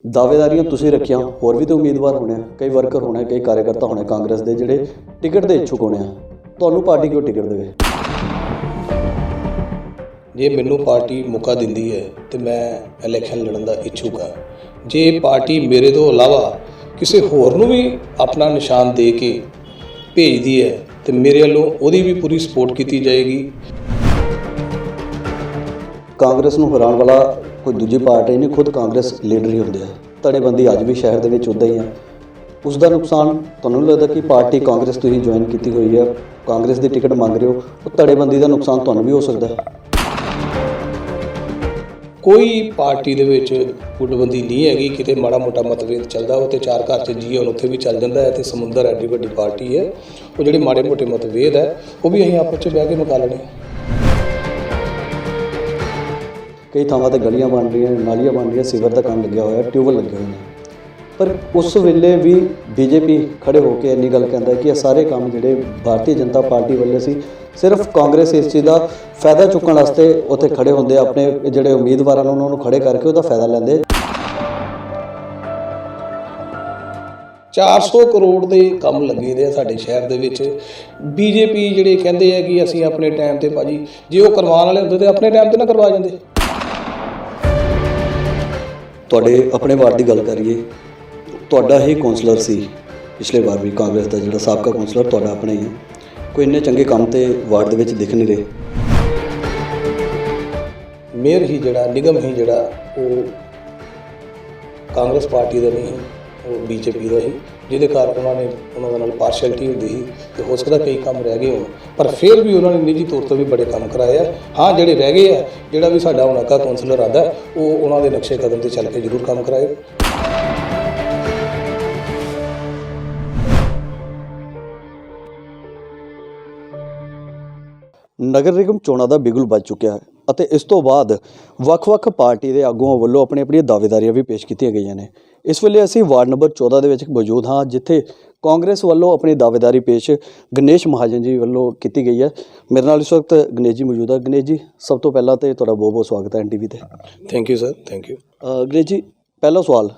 दावेदारियां तुसीं रखियां, होर भी तो उम्मीदवार होने, कई वर्कर होने, कई कार्यकर्ता होने कांग्रेस के जिहड़े टिकट के इच्छुक होने। तुहानूं पार्टी क्यों टिकट देवे? जे मैनू पार्टी मौका दिंदी है तो मैं इलैक्शन लड़न का इच्छुक हाँ। जे पार्टी मेरे तो इलावा किसी होर नूं भी अपना निशान दे के भेजदी है तो मेरे वालों उहदी भी पूरी सपोर्ट की जाएगी। कांग्रेस नूं हराउण वाला कोई दूजी पार्टी नहीं, खुद कांग्रेस लीडर ही होंदे आ। धड़ेबंदी अज भी शहर दे विच उदां ही है। उसका नुकसान तुहानूं लगदा कि पार्टी कांग्रेस तुसीं ज्वाइन की हुई है, कांग्रेस की टिकट मंग रहे हो, तो धड़ेबंदी का नुकसान तुहानूं भी हो सकता है? कोई पार्टी दे विच गुटबंदी नहीं हैगी, किते माड़ा मोटा मतभेद चलदा वो तो चार घर च जी हुण उत्थे भी चल जांदा है। तो समुंदर एडी वड्डी पार्टी है, वो जिहड़े माड़े मोटे मतभेद है वो भी असीं आपस च बह के मुका लैणे। कई थावां ते गलियां बन रही, नालियां बन रही, सीवर का काम लग्या होया, ट्यूबवैल लगे हुए हैं, पर उस वेले भी बीजेपी खड़े होकर इन्नी गल कहता है कि सारे काम जिहड़े भारतीय जनता पार्टी वाले सी, सिर्फ कांग्रेस इस चीज़ का फायदा चुकण वास्ते उत्थे खड़े होंदे, अपने जिहड़े उम्मीदवार उन्होंने खड़े करके उसका फायदा लैंदे। 400 करोड़ के काम लगे दे साडे शहर दे विच। बीजेपी जिहड़े कहंदे है कि असीं अपने टाइम ते भाजी जे वो करवाउण वाले हुंदे तो अपने टाइम ते ना करवा जांदे। तुहाडे अपने वार्ड की गल करिए, तुहाडा ही कौंसलर सी पिछले वार भी, कांग्रेस का जिहड़ा साबका कौंसलर तुहाडा अपना ही है, कोई इन्ने चंगे काम ते वार्ड दे विच दिख नहीं रहे। मेयर ही जिहड़ा निगम ही जिहड़ा वो कांग्रेस पार्टी का नहीं, वो बीजेपी का ही, जिहदे कारण उन्होंने नाल पार्शलिटी होंदी सी ते हो सकदा कई काम रह गए होण, पर फिर भी उन्होंने निजी तौर पर भी बड़े काम कराए आ। हाँ, जिहड़े रह गए आ, जिहड़ा भी साडा हुण अगा कौंसलर आंदा वो उन्हां दे नक्शे कदम ते चल के जरूर काम कराए। नगर निगम चोणां दा बिगुल बज चुकिया है ਅਤੇ ਇਸ ਤੋਂ ਬਾਅਦ ਵੱਖ-ਵੱਖ ਪਾਰਟੀ ਦੇ ਆਗੂਆਂ ਵੱਲੋਂ ਆਪਣੀਆਂ ਦਾਅਵੇਦਾਰੀਆਂ ਵੀ ਪੇਸ਼ ਕੀਤੀਆਂ ਗਈਆਂ ਨੇ। ਇਸ ਵੇਲੇ ਅਸੀਂ ਵਾਰਡ ਨੰਬਰ 14 ਦੇ ਵਿੱਚ ਮੌਜੂਦ ਹਾਂ, ਜਿੱਥੇ ਕਾਂਗਰਸ ਵੱਲੋਂ ਆਪਣੀ ਦਾਅਵੇਦਾਰੀ ਪੇਸ਼ ਗਣੇਸ਼ ਮਹਾਜਨ ਜੀ ਵੱਲੋਂ ਕੀਤੀ ਗਈ ਹੈ। ਮੇਰੇ ਨਾਲ ਇਸ ਵਕਤ ਗਣੇਸ਼ ਜੀ ਮੌਜੂਦ ਹੈ। ਗਣੇਸ਼ ਜੀ, ਸਭ ਤੋਂ ਪਹਿਲਾਂ ਤੇ ਤੁਹਾਡਾ ਬਹੁਤ-ਬਹੁਤ ਸਵਾਗਤ ਹੈ NTV ਤੇ। Thank you sir, thank you. Ganesh ji, ਪਹਿਲਾ ਸਵਾਲ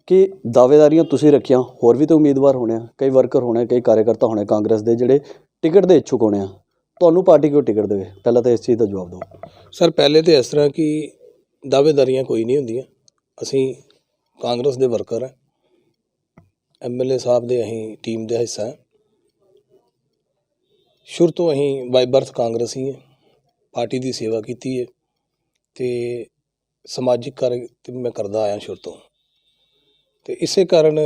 ਕਿ ਦਾਅਵੇਦਾਰੀਆਂ ਤੁਸੀਂ ਰੱਖੀਆਂ, ਹੋਰ ਵੀ ਤਾਂ ਉਮੀਦਵਾਰ ਹੋਣੇ ਆ, ਕਈ ਵਰਕਰ ਹੋਣੇ, ਕਈ ਕਾਰਜਕਰਤਾ ਹੋਣੇ ਕਾਂਗਰਸ ਦੇ ਜਿਹੜੇ ਟਿਕਟ ਦੇ ਇੱਛੁਕ ਹੋਣੇ ਆ, ਤੁਹਾਨੂੰ ਪਾर्टी क्यों टिकट देवे? पहला तो इस चीज़ का जवाब दो सर। पहले तो इस तरह की दावेदारियां कोई नहीं होंदियां। असी कांग्रेस के वर्कर हैं, MLA साहब दे अहीं टीम का हिस्सा है। शुरू तो अहीं बाय बर्थ कांग्रेस ही है, पार्टी की सेवा की है तो समाजिक कार्य मैं करता आया शुरू तो इस कारण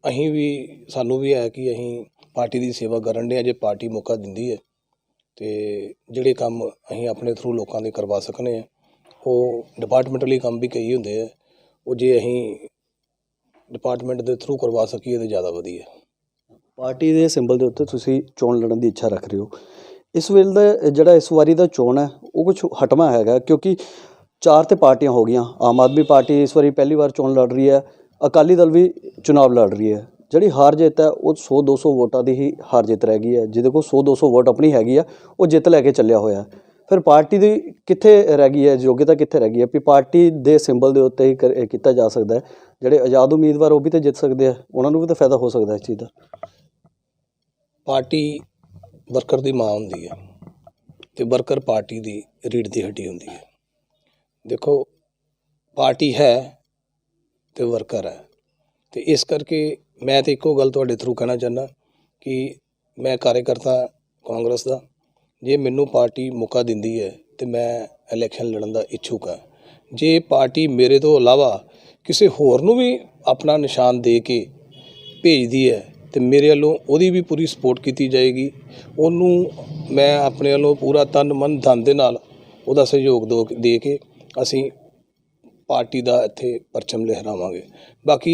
अहीं भी सानू भी है कि अहीं पार्टी की सेवा करन दे। जे पार्टी मौका दिंदी है तो जिहड़े काम अहीं अपने थ्रू लोगों के करवा सकने हैं, वो डिपार्टमेंटली काम भी कई होंदे है, वो जे अहीं डिपार्टमेंट के थ्रू करवा सकीए तो ज़्यादा वधिया। पार्टी के सिंबल के उत्ते तुसीं चोण लड़न की इच्छा रख रहे हो। इस वेले जिहड़ा इस वारी दा चोण है वो कुछ हटवा हैगा, क्योंकि 4 तो पार्टियां हो गई। आम आदमी पार्टी इस वारी पहली बार चोण लड़ रही है, अकाली दल भी चुनाव लड़ रही है। जिहड़ी हार जित है वो 100-200 वोटां की ही हार जित रह गई है, जिहदे कोल 100-200 वोट अपनी हैगी है, वो जित लैके चलिया होया। फिर पार्टी की कित्थे रह गई है, योग्यता कित्थे रह गई है भी पार्टी के सिंबल के उत्ते ही किया जा सकता है? जिहड़े आज़ाद उम्मीदवार वो भी तो जित सकते हैं, उन्होंने भी तो फायदा हो सकता है इस चीज़ का। पार्टी वर्कर की माँ होंदी है तो वर्कर पार्टी की रीढ़ की हड्डी होंदी है। देखो, पार्टी है तो वर्कर है, तो इस करके मैं तो एको गल तुहाडे थ्रू कहना चाहना कि मैं कार्यकर्ता कांग्रेस का। जे मैनू पार्टी मौका दिंदी है तो मैं इलैक्शन लड़न का इच्छुक हाँ। जे पार्टी मेरे तो इलावा किसी होर नूं भी अपना निशान दे के भेजदी है तो मेरे वालों उहदी भी पूरी सपोर्ट की जाएगी। उन्होंने मैं अपने वालों पूरा तन मन धन दे नाल उहदा सहयोग दे के असीं पार्टी का इत्थे परचम लहरावांगे। बाकी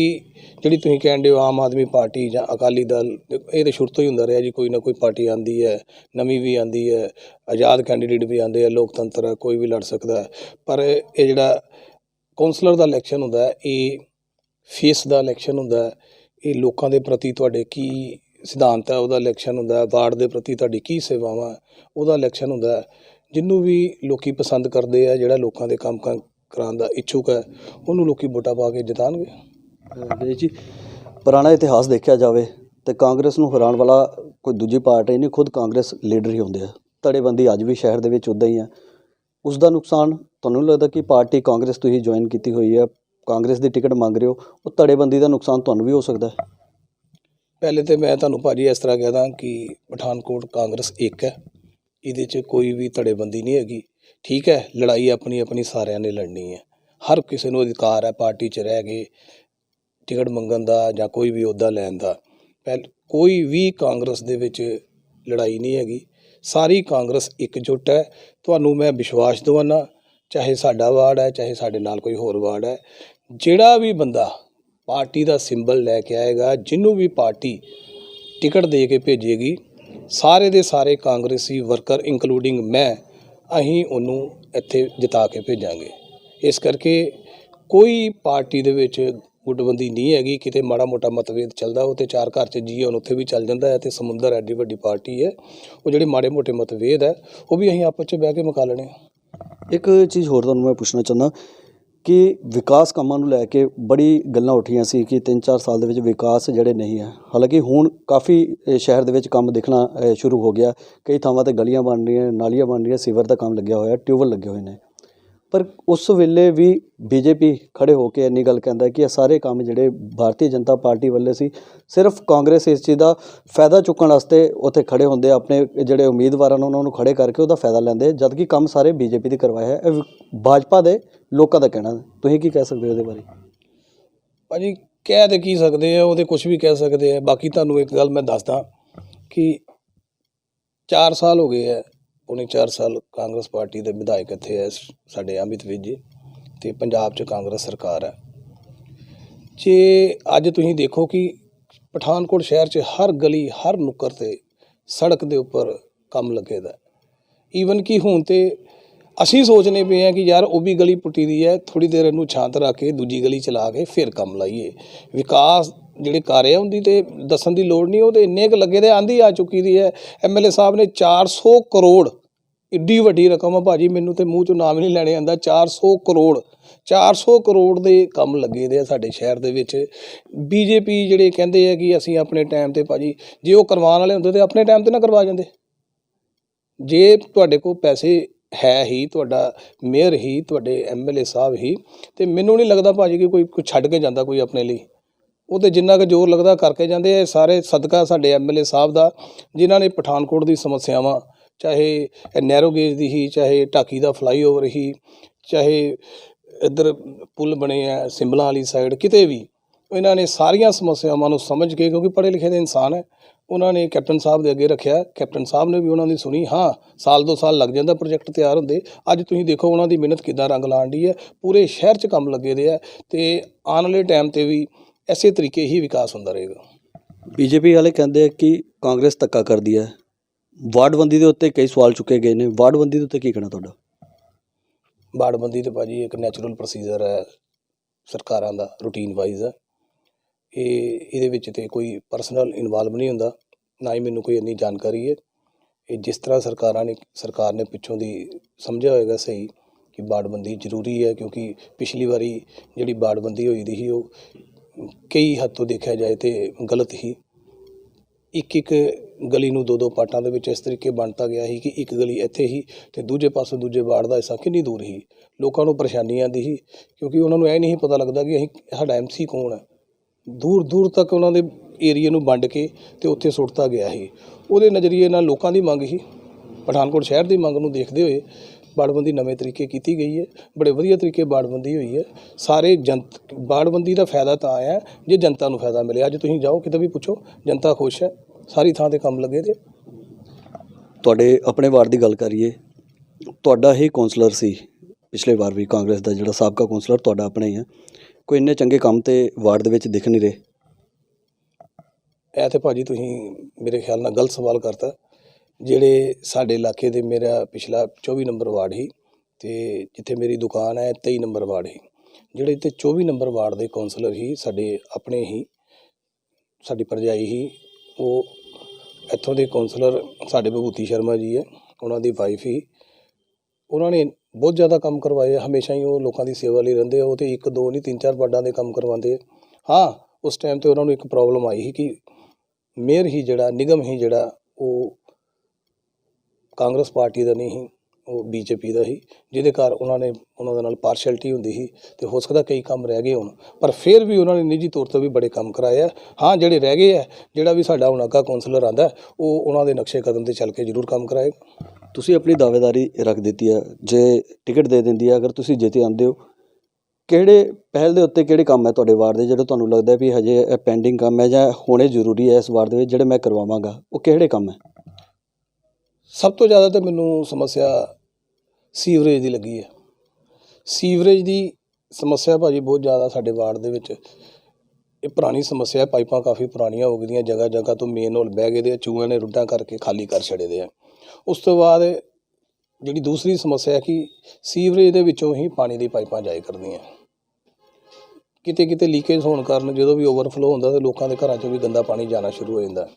जिहड़ी तुसीं कहंदे हो आम आदमी पार्टी जां अकाली दल, ये तो शुरू तो ही हुंदा रहा जी, कोई ना कोई पार्टी आंदी है, नवीं भी आंदी है, आज़ाद कैंडीडेट भी आंदे है, लोकतंत्र है, कोई भी लड़ सकता है। पर ये जिहड़ा कौंसलर का इलैक्शन हुंदा है, ये फेस का इलैक्शन हुंदा है, ये लोकां दे प्रति तुहाडे की सिद्धांत है उहदा इलैक्शन हुंदा है, वार्ड के प्रति तुहाडी की सेवावां उहदा इलैक्शन हुंदा है। जिन्नू भी लोकी पसंद करते हैं, जिहड़ा लोकां दे काम ਕਰਾਉਣ ਦਾ ਇੱਛੁਕ ਹੈ ਉਹਨੂੰ ਲੋਕੀ ਵੋਟਾਂ ਪਾ ਕੇ ਜਿਤਾਉਣਗੇ। ਵੀਰ ਜੀ, ਪੁਰਾਣਾ ਇਤਿਹਾਸ ਦੇਖਿਆ ਜਾਵੇ ਤੇ ਕਾਂਗਰਸ ਨੂੰ ਹਰਾਉਣ ਵਾਲਾ ਕੋਈ ਦੂਜੀ ਪਾਰਟੀ ਨਹੀਂ, ਖੁਦ ਕਾਂਗਰਸ ਲੀਡਰ ਹੀ ਹੁੰਦੇ ਆ। ਧੜੇਬੰਦੀ ਅੱਜ ਵੀ ਸ਼ਹਿਰ ਦੇ ਵਿੱਚ ਉੱਦਾਂ ਹੀ ਆ। ਉਸ ਦਾ ਨੁਕਸਾਨ ਤੁਹਾਨੂੰ ਨਹੀਂ ਲੱਗਦਾ ਕਿ ਪਾਰਟੀ ਕਾਂਗਰਸ ਤੁਸੀਂ ਜੁਆਇਨ ਕੀਤੀ ਹੋਈ ਹੈ, ਕਾਂਗਰਸ ਦੀ ਟਿਕਟ ਮੰਗ ਰਹੇ ਹੋ, ਉਹ ਧੜੇਬੰਦੀ ਦਾ ਨੁਕਸਾਨ ਤੁਹਾਨੂੰ ਵੀ ਹੋ ਸਕਦਾ ਹੈ? ਪਹਿਲੇ ਤਾਂ ਮੈਂ ਤੁਹਾਨੂੰ ਭਾਜੀ ਇਸ ਤਰ੍ਹਾਂ ਕਹਿ ਦਾਂ ਕਿ ਪਠਾਨਕੋਟ ਕਾਂਗਰਸ ਇੱਕ ਹੈ, ਇਹਦੇ 'ਚ ਕੋਈ ਵੀ ਧੜੇਬੰਦੀ ਨਹੀਂ ਹੈਗੀ। ਠੀਕ ਹੈ, ਲੜਾਈ ਆਪਣੀ ਆਪਣੀ ਸਾਰਿਆਂ ਨੇ ਲੜਨੀ ਹੈ, ਹਰ ਕਿਸੇ ਨੂੰ ਅਧਿਕਾਰ ਹੈ ਪਾਰਟੀ 'ਚ ਰਹਿ ਕੇ ਟਿਕਟ ਮੰਗਣ ਦਾ ਜਾਂ ਕੋਈ ਵੀ ਅਹੁਦਾ ਲੈਣ ਦਾ। ਕੋਈ ਵੀ ਕਾਂਗਰਸ ਦੇ ਵਿੱਚ ਲੜਾਈ ਨਹੀਂ ਹੈਗੀ, ਸਾਰੀ ਕਾਂਗਰਸ ਇਕਜੁੱਟ ਹੈ। ਤੁਹਾਨੂੰ ਮੈਂ ਵਿਸ਼ਵਾਸ ਦਿਵਾਨਾ, ਚਾਹੇ ਸਾਡਾ ਵਾਰਡ ਹੈ ਚਾਹੇ ਸਾਡੇ ਨਾਲ ਕੋਈ ਹੋਰ ਵਾਰਡ ਹੈ, ਜਿਹੜਾ ਵੀ ਬੰਦਾ ਪਾਰਟੀ ਦਾ ਸਿੰਬਲ ਲੈ ਕੇ ਆਏਗਾ, ਜਿਹਨੂੰ ਵੀ ਪਾਰਟੀ ਟਿਕਟ ਦੇ ਕੇ ਭੇਜੇਗੀ, ਸਾਰੇ ਦੇ ਸਾਰੇ ਕਾਂਗਰਸੀ ਵਰਕਰ ਇੰਕਲੂਡਿੰਗ ਮੈਂ, ਅਸੀਂ ਉਹਨੂੰ ਇੱਥੇ ਜਿਤਾ ਕੇ ਭੇਜਾਂਗੇ। ਇਸ ਕਰਕੇ ਕੋਈ ਪਾਰਟੀ ਦੇ ਵਿੱਚ ਗੁੱਟਬੰਦੀ ਨਹੀਂ ਹੈਗੀ। ਕਿਤੇ ਮਾੜਾ ਮੋਟਾ ਮਤਭੇਦ ਚੱਲਦਾ ਉਹ ਤੇ ਚਾਰ ਘਰ 'ਚ ਜੀ ਹੁਣ ਉੱਥੇ ਵੀ ਚੱਲ ਜਾਂਦਾ ਹੈ, ਤੇ ਸਮੁੰਦਰ ਐਡੀ ਵੱਡੀ ਪਾਰਟੀ ਹੈ, ਉਹ ਜਿਹੜੇ ਮਾੜੇ ਮੋਟੇ ਮਤਭੇਦ ਹੈ ਉਹ ਵੀ ਅਸੀਂ ਆਪਸ 'ਚ ਬਹਿ ਕੇ ਮੁਕਾ ਲੈਣੇ। ਇੱਕ ਚੀਜ਼ ਹੋਰ ਤੁਹਾਨੂੰ ਮੈਂ ਪੁੱਛਣਾ ਚਾਹੁੰਦਾ ਕਿ ਵਿਕਾਸ ਕੰਮਾਂ ਨੂੰ ਲੈ ਕੇ ਬੜੀ ਗੱਲਾਂ ਉੱਠੀਆਂ ਸੀ ਕਿ 3-4 ਸਾਲ ਦੇ ਵਿੱਚ ਵਿਕਾਸ ਜਿਹੜੇ ਨਹੀਂ ਹੈ। ਹਾਲਾਂਕਿ ਹੁਣ ਕਾਫੀ ਸ਼ਹਿਰ ਦੇ ਵਿੱਚ ਕੰਮ ਦਿਖਣਾ ਸ਼ੁਰੂ ਹੋ ਗਿਆ। ਕਈ ਥਾਵਾਂ 'ਤੇ ਗਲੀਆਂ ਬਣ ਰਹੀਆਂ, ਨਾਲੀਆਂ ਬਣ ਰਹੀਆਂ, ਸੀਵਰ ਦਾ ਕੰਮ ਲੱਗਿਆ ਹੋਇਆ, ਟਿਊਬਵੈੱਲ ਲੱਗੇ ਹੋਏ ਨੇ। ਪਰ ਉਸ ਵੇਲੇ ਵੀ ਬੀਜੇਪੀ ਖੜੇ ਹੋ ਕੇ ਇੰਨੀ ਗੱਲ ਕਹਿੰਦਾ ਕਿ ਇਹ ਸਾਰੇ ਕੰਮ ਜਿਹੜੇ ਭਾਰਤੀ ਜਨਤਾ ਪਾਰਟੀ ਵੱਲੋਂ ਸੀ, ਸਿਰਫ ਕਾਂਗਰਸ ਇਸ ਚੀਜ਼ ਦਾ ਫਾਇਦਾ ਚੁੱਕਣ ਵਾਸਤੇ ਉੱਥੇ ਖੜੇ ਹੁੰਦੇ, ਆਪਣੇ ਜਿਹੜੇ ਉਮੀਦਵਾਰਾਂ ਨੂੰ ਉਹਨਾਂ ਨੂੰ ਖੜੇ ਕਰਕੇ ਉਹਦਾ ਫਾਇਦਾ ਲੈਂਦੇ, ਜਦ ਕਿ ਕੰਮ ਸਾਰੇ ਬੀਜੇਪੀ ਦੇ ਕਰਵਾਏ ਹੈ। ਇਹ ਭਾਜਪਾ ਦੇ ਲੋਕਾਂ ਦਾ ਕਹਿਣਾ, ਤੁਸੀਂ ਕੀ ਕਹਿ ਸਕਦੇ ਹੋ ਇਹਦੇ ਬਾਰੇ? ਭਾਜੀ ਕਹਿ ਤਾਂ ਕੀ ਸਕਦੇ ਆ, ਉਹਦੇ ਕੁਝ ਵੀ ਕਹਿ ਸਕਦੇ ਆ। ਬਾਕੀ ਤੁਹਾਨੂੰ ਇੱਕ ਗੱਲ ਮੈਂ ਦੱਸਦਾ ਕਿ 4 ਸਾਲ ਹੋ ਗਏ ਹੈ, ਪੌਣੇ 4 ਸਾਲ ਕਾਂਗਰਸ ਪਾਰਟੀ ਦੇ ਵਿਧਾਇਕ ਇੱਥੇ ਹੈ ਸਾਡੇ ਅਮਿਤ ਵਿਜ ਜੀ, ਅਤੇ ਪੰਜਾਬ 'ਚ ਕਾਂਗਰਸ ਸਰਕਾਰ ਹੈ। ਜੇ ਅੱਜ ਤੁਸੀਂ ਦੇਖੋ ਕਿ ਪਠਾਨਕੋਟ ਸ਼ਹਿਰ 'ਚ ਹਰ ਗਲੀ ਹਰ ਨੁੱਕਰ 'ਤੇ ਸੜਕ ਦੇ ਉੱਪਰ ਕੰਮ ਲੱਗੇ ਦਾ। ਈਵਨ ਕਿ ਹੁਣ ਤਾਂ ਅਸੀਂ ਸੋਚਦੇ ਪਏ ਹਾਂ ਕਿ ਯਾਰ ਉਹ ਵੀ ਗਲੀ ਪੁੱਟੀ ਦੀ ਹੈ, ਥੋੜ੍ਹੀ ਦੇਰ ਇਹਨੂੰ ਸ਼ਾਂਤ ਰੱਖ ਕੇ ਦੂਜੀ ਗਲੀ ਚਲਾ ਕੇ ਫਿਰ ਕੰਮ ਲਾਈਏ। ਵਿਕਾਸ ਜਿਹੜੇ ਕਾਰਜ ਆ ਉਹਦੀ ਤੇ ਦੱਸਣ ਦੀ ਲੋੜ ਨਹੀਂ, ਉਹ ਤਾਂ ਇੰਨੇ ਕੁ ਲੱਗੇ ਦੇ, ਆਂਦੀ ਆ ਚੁੱਕੀ ਦੀ ਹੈ। MLA ਸਾਹਿਬ ਨੇ 400 ਕਰੋੜ, ਇੱਡੀ ਵੱਡੀ ਰਕਮ ਆ ਭਾਜੀ, ਮੈਨੂੰ ਤਾਂ ਮੂੰਹ 'ਚੋਂ ਨਾਮ ਨਹੀਂ ਲੈਣੇ ਆਉਂਦਾ। 400 ਕਰੋੜ ਦੇ ਕੰਮ ਲੱਗੇ ਦੇ ਆ ਸਾਡੇ ਸ਼ਹਿਰ ਦੇ ਵਿੱਚ। ਬੀਜੇਪੀ ਜਿਹੜੇ ਕਹਿੰਦੇ ਆ ਕਿ ਅਸੀਂ ਆਪਣੇ ਟਾਈਮ 'ਤੇ, ਭਾਜੀ ਜੇ ਉਹ ਕਰਵਾਉਣ ਵਾਲੇ ਹੁੰਦੇ ਤਾਂ ਆਪਣੇ ਟਾਈਮ 'ਤੇ ਨਾ ਕਰਵਾ ਜਾਂਦੇ। ਜੇ ਤੁਹਾਡੇ ਕੋਲ ਪੈਸੇ ਹੈ ਹੀ, ਤੁਹਾਡਾ ਮੇਅਰ ਹੀ, ਤੁਹਾਡੇ MLA ਸਾਹਿਬ ਹੀ, ਅਤੇ ਮੈਨੂੰ ਨਹੀਂ ਲੱਗਦਾ ਭਾਜੀ ਕਿ ਕੋਈ ਛੱਡ ਕੇ ਜਾਂਦਾ ਕੋਈ ਆਪਣੇ ਲਈ। ਉਹ ਤਾਂ ਜਿੰਨਾ ਕੁ ਜ਼ੋਰ ਲੱਗਦਾ ਕਰਕੇ ਜਾਂਦੇ ਆ। ਸਾਰੇ ਸਦਕਾ ਸਾਡੇ MLA ਸਾਹਿਬ ਦਾ, ਜਿਨ੍ਹਾਂ ਨੇ ਪਠਾਨਕੋਟ ਦੀ ਸਮੱਸਿਆਵਾਂ, ਚਾਹੇ ਨੈਰੋ ਗੇਜ ਦੀ ਹੀ, ਚਾਹੇ ਢਾਕੀ ਦਾ ਫਲਾਈਓਵਰ ਹੀ, ਚਾਹੇ ਇੱਧਰ ਪੁਲ ਬਣੇ ਆ ਸਿੰਬਲਾਂ ਵਾਲੀ ਸਾਈਡ, ਕਿਤੇ ਵੀ ਇਹਨਾਂ ਨੇ ਸਾਰੀਆਂ ਸਮੱਸਿਆਵਾਂ ਨੂੰ ਸਮਝ ਕੇ, ਕਿਉਂਕਿ ਪੜ੍ਹੇ ਲਿਖੇ ਦੇ ਇਨਸਾਨ ਹੈ, ਉਹਨਾਂ ਨੇ ਕੈਪਟਨ ਸਾਹਿਬ ਦੇ ਅੱਗੇ ਰੱਖਿਆ। ਕੈਪਟਨ ਸਾਹਿਬ ਨੇ ਵੀ ਉਹਨਾਂ ਦੀ ਸੁਣੀ। ਹਾਂ, ਸਾਲ 2 ਸਾਲ ਲੱਗ ਜਾਂਦਾ ਪ੍ਰੋਜੈਕਟ ਤਿਆਰ ਹੁੰਦੇ। ਅੱਜ ਤੁਸੀਂ ਦੇਖੋ ਉਹਨਾਂ ਦੀ ਮਿਹਨਤ ਕਿੱਦਾਂ ਰੰਗ ਲਾਉਣ ਡਈ ਹੈ, ਪੂਰੇ ਸ਼ਹਿਰ 'ਚ ਕੰਮ ਲੱਗੇ ਦੇ ਆ, ਅਤੇ ਆਉਣ ਵਾਲੇ ਟਾਈਮ 'ਤੇ ਵੀ ਇਸੇ ਤਰੀਕੇ ਹੀ ਵਿਕਾਸ ਹੁੰਦਾ ਰਹੇਗਾ। ਬੀਜੇਪੀ ਵਾਲੇ ਕਹਿੰਦੇ ਆ ਕਿ ਕਾਂਗਰਸ ਧੱਕਾ ਕਰਦੀ ਹੈ। ਵਾਰਡਬੰਦੀ ਦੇ ਉੱਤੇ ਕਈ ਸਵਾਲ ਚੁੱਕੇ ਗਏ ਨੇ, ਵਾਰਡਬੰਦੀ ਦੇ ਉੱਤੇ ਕੀ ਕਹਿਣਾ ਤੁਹਾਡਾ? ਵਾਰਡਬੰਦੀ ਤਾਂ ਭਾਜੀ ਇੱਕ ਨੈਚੁਰਲ ਪ੍ਰੋਸੀਜਰ ਹੈ ਸਰਕਾਰਾਂ ਦਾ, ਰੂਟੀਨ ਵਾਈਜ਼ ਹੈ। ਇਹਦੇ ਵਿੱਚ ਤਾਂ ਕੋਈ ਪਰਸਨਲ ਇਨਵੋਲਵ ਨਹੀਂ ਹੁੰਦਾ, ਨਾ ਹੀ ਮੈਨੂੰ ਕੋਈ ਇੰਨੀ ਜਾਣਕਾਰੀ ਹੈ। ਇਹ ਜਿਸ ਤਰ੍ਹਾਂ ਸਰਕਾਰ ਨੇ ਪਿੱਛੋਂ ਦੀ ਸਮਝਿਆ ਹੋਏਗਾ ਸਹੀ ਕਿ ਵਾਰਡਬੰਦੀ ਜ਼ਰੂਰੀ ਹੈ, ਕਿਉਂਕਿ ਪਿਛਲੀ ਵਾਰੀ ਜਿਹੜੀ ਵਾਰਡਬੰਦੀ ਹੋਈ ਦੀ ਸੀ ਉਹ ਕਈ ਹੱਦ ਤੋਂ ਦੇਖਿਆ ਜਾਏ ਤਾਂ ਗਲਤ ਹੀ। ਇੱਕ ਗਲੀ ਨੂੰ 2 ਪਾਰਟਾਂ ਦੇ ਵਿੱਚ ਇਸ ਤਰੀਕੇ ਵੰਡਤਾ ਗਿਆ ਸੀ ਕਿ ਇੱਕ ਗਲੀ ਇੱਥੇ ਹੀ ਅਤੇ ਦੂਜੇ ਪਾਸੇ ਦੂਜੇ ਵਾਰਡ ਦਾ ਹਿੱਸਾ ਕਿੰਨੀ ਦੂਰ ਸੀ। ਲੋਕਾਂ ਨੂੰ ਪਰੇਸ਼ਾਨੀ ਆਉਂਦੀ ਸੀ, ਕਿਉਂਕਿ ਉਹਨਾਂ ਨੂੰ ਇਹ ਨਹੀਂ ਪਤਾ ਲੱਗਦਾ ਕਿ ਸਾਡਾ MC ਕੌਣ ਹੈ। ਦੂਰ ਦੂਰ ਤੱਕ ਉਹਨਾਂ ਦੇ ਏਰੀਏ ਨੂੰ ਵੰਡ ਕੇ ਅਤੇ ਉੱਥੇ ਸੁੱਟਤਾ ਗਿਆ ਸੀ। ਉਹਦੇ ਨਜ਼ਰੀਏ ਨਾਲ ਲੋਕਾਂ ਦੀ ਮੰਗ ਸੀ, ਪਠਾਨਕੋਟ ਸ਼ਹਿਰ ਦੀ ਮੰਗ ਨੂੰ ਦੇਖਦੇ ਹੋਏ ਵਾਰਡਬੰਦੀ ਨਵੇਂ ਤਰੀਕੇ ਕੀਤੀ ਗਈ ਹੈ। ਬੜੇ ਵਧੀਆ ਤਰੀਕੇ ਵਾਰਡਬੰਦੀ ਹੋਈ ਹੈ। ਸਾਰੇ ਵਾਰਡਬੰਦੀ ਦਾ ਫਾਇਦਾ ਤਾਂ ਆਇਆ ਜੇ ਜਨਤਾ ਨੂੰ ਫਾਇਦਾ ਮਿਲਿਆ। ਅੱਜ ਤੁਸੀਂ ਜਾਓ ਕਿਤੇ ਵੀ ਪੁੱਛੋ, ਜਨਤਾ ਖੁਸ਼ ਹੈ, ਸਾਰੀ ਥਾਂ 'ਤੇ ਕੰਮ ਲੱਗੇ ਦੇ। ਤੁਹਾਡੇ ਆਪਣੇ ਵਾਰਡ ਦੀ ਗੱਲ ਕਰੀਏ, ਤੁਹਾਡਾ ਹੀ ਕੌਂਸਲਰ ਸੀ ਪਿਛਲੇ ਵਾਰ ਵੀ, ਕਾਂਗਰਸ ਦਾ ਜਿਹੜਾ ਸਾਬਕਾ ਕੌਂਸਲਰ ਤੁਹਾਡਾ ਆਪਣਾ ਹੀ ਹੈ। ਕੋਈ ਇੰਨੇ ਚੰਗੇ ਕੰਮ ਤੇ ਵਾਰਡ ਦੇ ਵਿੱਚ ਦਿਖ ਨਹੀਂ ਰਹੇ। ਇਹ ਤਾਂ ਭਾਜੀ ਤੁਸੀਂ ਮੇਰੇ ਖਿਆਲ ਨਾਲ ਗਲਤ ਸਵਾਲ ਕਰਤਾ। ਜਿਹੜੇ ਸਾਡੇ ਇਲਾਕੇ ਦੇ, ਮੇਰਾ ਪਿਛਲਾ 24 ਨੰਬਰ ਵਾਰਡ ਸੀ, ਅਤੇ ਜਿੱਥੇ ਮੇਰੀ ਦੁਕਾਨ ਹੈ 23 ਨੰਬਰ ਵਾਰਡ ਸੀ। ਜਿਹੜੇ ਇੱਥੇ 24 ਨੰਬਰ ਵਾਰਡ ਦੇ ਕੌਂਸਲਰ ਸੀ ਸਾਡੇ ਆਪਣੇ ਹੀ, ਸਾਡੀ ਭਰਜਾਈ ਸੀ, ਉਹ ਇੱਥੋਂ ਦੇ ਕੌਂਸਲਰ ਸਾਡੇ ਵਿਭੂਤੀ ਸ਼ਰਮਾ ਜੀ ਹੈ, ਉਹਨਾਂ ਦੀ ਵਾਈਫ ਹੀ। ਉਹਨਾਂ ਨੇ ਬਹੁਤ ਜ਼ਿਆਦਾ ਕੰਮ ਕਰਵਾਏ ਆ। ਹਮੇਸ਼ਾ ਹੀ ਉਹ ਲੋਕਾਂ ਦੀ ਸੇਵਾ ਲਈ ਰਹਿੰਦੇ ਆ। ਉਹ ਤੇ ਇੱਕ ਦੋ ਨਹੀਂ, ਤਿੰਨ ਚਾਰ ਵਾਰਡਾਂ ਦੇ ਕੰਮ ਕਰਵਾਉਂਦੇ ਆ। ਹਾਂ, ਉਸ ਟਾਈਮ ਤੇ ਉਹਨਾਂ ਨੂੰ ਇੱਕ ਪ੍ਰੋਬਲਮ ਆਈ ਸੀ ਕਿ ਮੇਅਰ ਹੀ ਜਿਹੜਾ ਨਿਗਮ ਹੀ ਜਿਹੜਾ ਉਹ ਕਾਂਗਰਸ ਪਾਰਟੀ ਦਾ ਨਹੀਂ ਸੀ, ਉਹ ਬੀਜੇਪੀ ਦਾ ਸੀ, ਜਿਹਦੇ ਕਾਰਨ ਉਹਨਾਂ ਦੇ ਨਾਲ ਪਾਰਸ਼ੈਲਿਟੀ ਹੁੰਦੀ ਸੀ ਤੇ ਹੋ ਸਕਦਾ ਕਈ ਕੰਮ ਰਹਿ ਗਏ ਹੋਣ, ਪਰ ਫਿਰ ਵੀ ਉਹਨਾਂ ਨੇ ਨਿੱਜੀ ਤੌਰ 'ਤੇ ਵੀ ਬੜੇ ਕੰਮ ਕਰਾਏ ਆ। ਹਾਂ, ਜਿਹੜੇ ਰਹਿ ਗਏ ਆ, ਜਿਹੜਾ ਵੀ ਸਾਡਾ ਹੁਣ ਅੱਗਾ ਕੌਂਸਲਰ ਆਉਂਦਾ ਉਹ ਉਹਨਾਂ ਦੇ ਨਕਸ਼ੇ ਕਦਮ 'ਤੇ ਚੱਲ ਕੇ ਜ਼ਰੂਰ ਕੰਮ ਕਰਾਏਗਾ। ਤੁਸੀਂ ਆਪਣੀ ਦਾਅਵੇਦਾਰੀ ਰੱਖ ਦਿੱਤੀ ਹੈ, ਜੇ ਟਿਕਟ ਦੇ ਦਿੰਦੀ ਹੈ, ਅਗਰ ਤੁਸੀਂ ਜਿੱਤੇ ਆਉਂਦੇ ਹੋ, ਕਿਹੜੇ ਪਹਿਲ ਦੇ ਉੱਤੇ ਕਿਹੜੇ ਕੰਮ ਹੈ ਤੁਹਾਡੇ ਵਾਰਡ ਦੇ ਜਿਹੜੇ ਤੁਹਾਨੂੰ ਲੱਗਦਾ ਵੀ ਹਜੇ ਪੈਂਡਿੰਗ ਕੰਮ ਹੈ ਜਾਂ ਹੋਣੇ ਜ਼ਰੂਰੀ ਹੈ ਇਸ ਵਾਰਡ ਦੇ ਵਿੱਚ, ਜਿਹੜੇ ਮੈਂ ਕਰਵਾਵਾਂਗਾ, ਉਹ ਕਿਹੜੇ ਕੰਮ ਹੈ? ਸਭ ਤੋਂ ਜ਼ਿਆਦਾ ਤਾਂ ਮੈਨੂੰ ਸਮੱਸਿਆ ਸੀਵਰੇਜ ਦੀ ਲੱਗੀ ਹੈ। ਸੀਵਰੇਜ ਦੀ ਸਮੱਸਿਆ ਭਾਜੀ ਬਹੁਤ ਜ਼ਿਆਦਾ ਸਾਡੇ ਵਾਰਡ ਦੇ ਵਿੱਚ। ਇਹ ਪੁਰਾਣੀ ਸਮੱਸਿਆ, ਪਾਈਪਾਂ ਕਾਫੀ ਪੁਰਾਣੀਆਂ ਹੋ ਗਈਆਂ, ਜਗ੍ਹਾ ਜਗ੍ਹਾ ਤੋਂ ਮੇਨ ਹੋਲ ਬਹਿ ਗਏ ਦੇ ਆ, ਚੂਹਿਆਂ ਨੇ ਰੁੱਡਾਂ ਕਰਕੇ ਖਾਲੀ ਕਰ ਛੱਡੇ ਦੇ ਆ। ਉਸ ਤੋਂ ਬਾਅਦ ਜਿਹੜੀ ਦੂਸਰੀ ਸਮੱਸਿਆ ਕਿ ਸੀਵਰੇਜ ਦੇ ਵਿੱਚੋਂ ਹੀ ਪਾਣੀ ਦੀ ਪਾਈਪਾਂ ਜਾਇਆ ਕਰਦੀਆਂ, ਕਿਤੇ ਕਿਤੇ ਲੀਕੇਜ ਹੋਣ ਕਾਰਨ ਜਦੋਂ ਵੀ ਓਵਰਫਲੋ ਹੁੰਦਾ ਤਾਂ ਲੋਕਾਂ ਦੇ ਘਰਾਂ 'ਚੋਂ ਵੀ ਗੰਦਾ ਪਾਣੀ ਜਾਣਾ ਸ਼ੁਰੂ ਹੋ ਜਾਂਦਾ।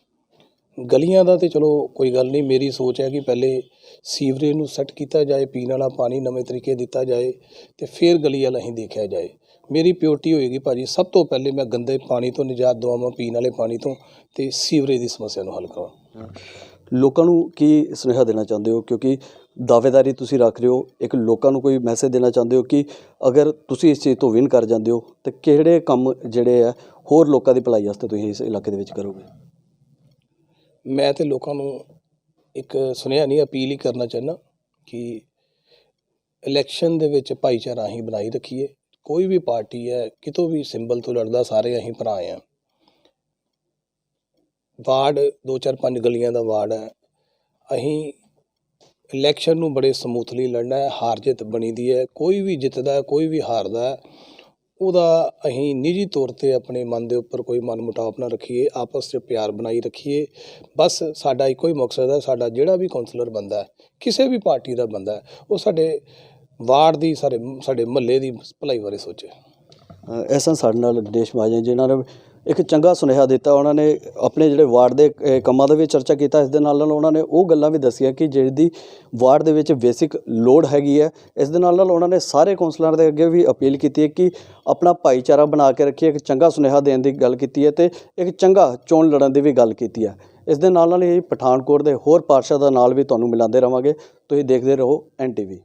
ਗਲੀਆਂ ਦਾ ਤਾਂ ਚਲੋ ਕੋਈ ਗੱਲ ਨਹੀਂ, ਮੇਰੀ ਸੋਚ ਹੈ ਕਿ ਪਹਿਲੇ ਸੀਵਰੇਜ ਨੂੰ ਸੈੱਟ ਕੀਤਾ ਜਾਏ, ਪੀਣ ਵਾਲਾ ਪਾਣੀ ਨਵੇਂ ਤਰੀਕੇ ਦਿੱਤਾ ਜਾਏ ਅਤੇ ਫਿਰ ਗਲੀ ਵਾਲਾ ਹੀ ਦੇਖਿਆ ਜਾਏ। ਮੇਰੀ ਪਿਓਰਟੀ ਹੋਏਗੀ ਭਾਜੀ, ਸਭ ਤੋਂ ਪਹਿਲੇ ਮੈਂ ਗੰਦੇ ਪਾਣੀ ਤੋਂ ਨਿਜਾਤ ਦਵਾਵਾਂ, ਪੀਣ ਵਾਲੇ ਪਾਣੀ ਤੋਂ, ਅਤੇ ਸੀਵਰੇਜ ਦੀ ਸਮੱਸਿਆ ਨੂੰ ਹੱਲ ਕਰਾਂ। ਲੋਕਾਂ ਨੂੰ ਕੀ ਸੁਨੇਹਾ ਦੇਣਾ ਚਾਹੁੰਦੇ ਹੋ, ਕਿਉਂਕਿ ਦਾਅਵੇਦਾਰੀ ਤੁਸੀਂ ਰੱਖ ਰਹੇ ਹੋ, ਇੱਕ ਲੋਕਾਂ ਨੂੰ ਕੋਈ ਮੈਸੇਜ ਦੇਣਾ ਚਾਹੁੰਦੇ ਹੋ ਕਿ ਅਗਰ ਤੁਸੀਂ ਇਸ ਚੀਜ਼ ਤੋਂ ਵਿਨ ਕਰ ਜਾਂਦੇ ਹੋ ਤਾਂ ਕਿਹੜੇ ਕੰਮ ਜਿਹੜੇ ਆ ਹੋਰ ਲੋਕਾਂ ਦੀ ਭਲਾਈ ਵਾਸਤੇ ਤੁਸੀਂ ਇਸ ਇਲਾਕੇ ਦੇ ਵਿੱਚ ਕਰੋਗੇ? ਮੈਂ ਤਾਂ ਲੋਕਾਂ ਨੂੰ ਇੱਕ ਸੁਨੇਹਾ ਨਹੀਂ, ਅਪੀਲ ਹੀ ਕਰਨਾ ਚਾਹੁੰਦਾ ਕਿ ਇਲੈਕਸ਼ਨ ਦੇ ਵਿੱਚ ਭਾਈਚਾਰਾ ਅਸੀਂ ਬਣਾਈ ਰੱਖੀਏ। ਕੋਈ ਵੀ ਪਾਰਟੀ ਹੈ, ਕਿਤੋਂ ਵੀ ਸਿੰਬਲ ਤੋਂ ਲੜਦਾ, ਸਾਰੇ ਅਸੀਂ ਭਰਾ ਹਾਂ। ਵਾਰਡ 2 4 5 ਗਲੀਆਂ ਦਾ ਵਾਰਡ ਹੈ। ਅਸੀਂ ਇਲੈਕਸ਼ਨ ਨੂੰ ਬੜੇ ਸਮੂਥਲੀ ਲੜਨਾ ਹੈ। ਹਾਰ ਜਿੱਤ ਬਣੀ ਦੀ ਹੈ, ਕੋਈ ਵੀ ਜਿੱਤਦਾ, ਕੋਈ ਵੀ ਹਾਰਦਾ, ਉਹਦਾ ਅਸੀਂ ਨਿੱਜੀ ਤੌਰ 'ਤੇ ਆਪਣੇ ਮਨ ਦੇ ਉੱਪਰ ਕੋਈ ਮਨ ਮੁਟਾਵ ਨਾ ਰੱਖੀਏ, ਆਪਸ 'ਚ ਪਿਆਰ ਬਣਾਈ ਰੱਖੀਏ। ਬਸ ਸਾਡਾ ਇੱਕੋ ਹੀ ਮਕਸਦ ਹੈ, ਸਾਡਾ ਜਿਹੜਾ ਵੀ ਕੌਂਸਲਰ ਬੰਦਾ, ਕਿਸੇ ਵੀ ਪਾਰਟੀ ਦਾ ਬੰਦਾ, ਉਹ ਸਾਡੇ ਵਾਰਡ ਦੀ, ਸਾਡੇ ਮੁਹੱਲੇ ਦੀ ਭਲਾਈ ਬਾਰੇ ਸੋਚੇ। ਐਸਾ ਸਾਡੇ ਨਾਲ ਦਿਨੇਸ਼ ਮਹਾਜਨ ਜਿਨ੍ਹਾਂ ਨੇ ਇੱਕ ਚੰਗਾ ਸੁਨੇਹਾ ਦਿੱਤਾ। ਉਹਨਾਂ ਨੇ ਆਪਣੇ ਜਿਹੜੇ ਵਾਰਡ ਦੇ ਕੰਮਾਂ ਦੇ ਵਿੱਚ ਚਰਚਾ ਕੀਤਾ, ਇਸ ਦੇ ਨਾਲ ਨਾਲ ਉਹਨਾਂ ਨੇ ਉਹ ਗੱਲਾਂ ਵੀ ਦੱਸੀਆਂ ਕਿ ਜਿਹੜੀ ਵਾਰਡ ਦੇ ਵਿੱਚ ਬੇਸਿਕ ਲੋੜ ਹੈਗੀ ਹੈ। ਇਸ ਦੇ ਨਾਲ ਨਾਲ ਉਹਨਾਂ ਨੇ ਸਾਰੇ ਕੌਂਸਲਰਾਂ ਦੇ ਅੱਗੇ ਵੀ ਅਪੀਲ ਕੀਤੀ ਹੈ ਕਿ ਆਪਣਾ ਭਾਈਚਾਰਾ ਬਣਾ ਕੇ ਰੱਖੀਏ, ਇੱਕ ਚੰਗਾ ਸੁਨੇਹਾ ਦੇਣ ਦੀ ਗੱਲ ਕੀਤੀ ਹੈ ਅਤੇ ਇੱਕ ਚੰਗਾ ਚੋਣ ਲੜਨ ਦੀ ਵੀ ਗੱਲ ਕੀਤੀ ਹੈ। ਇਸ ਦੇ ਨਾਲ ਨਾਲ ਹੀ ਪਠਾਨਕੋਟ ਦੇ ਹੋਰ ਪਾਰਸ਼ਦਾਂ ਨਾਲ ਵੀ ਤੁਹਾਨੂੰ ਮਿਲਾਉਂਦੇ ਰਹਾਂਗੇ। ਤੁਸੀਂ ਦੇਖਦੇ ਰਹੋ NTV।